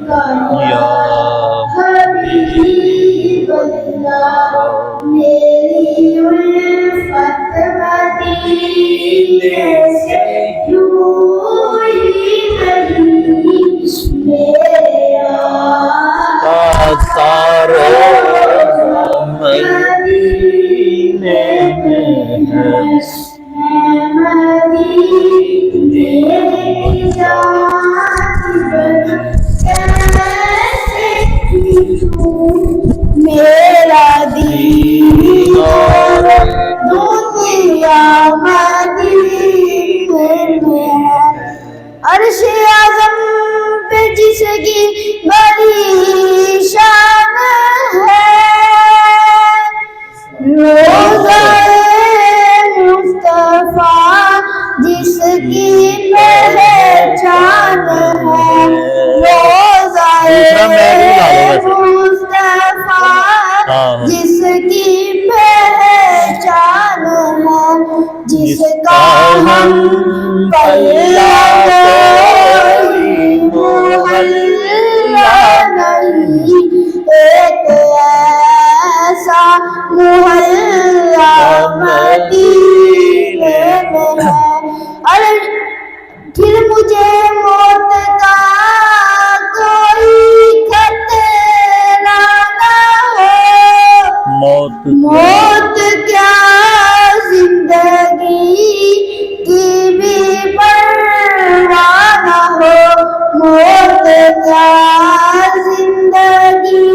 یا حبیب اللہ میری الفت مدینے سے یوں ہی نہیں میرے سارا مدینے میں ہے میرا دین اور دنیا مدینے میں ہے عرش اعظم پہ جس کی بڑی شان ہے روضہ مصطفیٰ جس کی پہچان ہے روضہ مصطفیٰ جس کی پہچان ہے جس کا ہم پلہ کوئی محلہ نہیں ایک ایسا محلہ مدینے میں ہے اور پھر مجھے موت کا کوئی خطرہ نہ ہو موت کیا زندگی کی بھی پرواہ نہ ہو موت کیا زندگی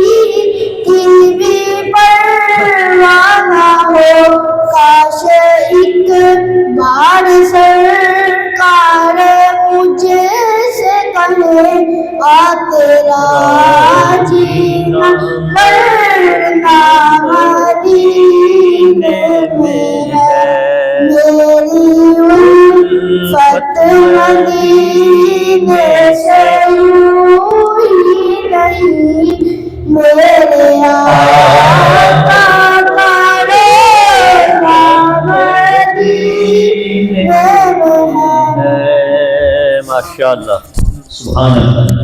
کی بھی پرواہ نہ ہو کاش ایک بار سرکار مجھے سے کہے آ تیرا جینا مرنا مدینے میں ہے میری الفت مدینے سے یوں ہی نہیں میرے آقا کا روضہ مدینے میں ہے ماشاء اللہ سبحان اللہ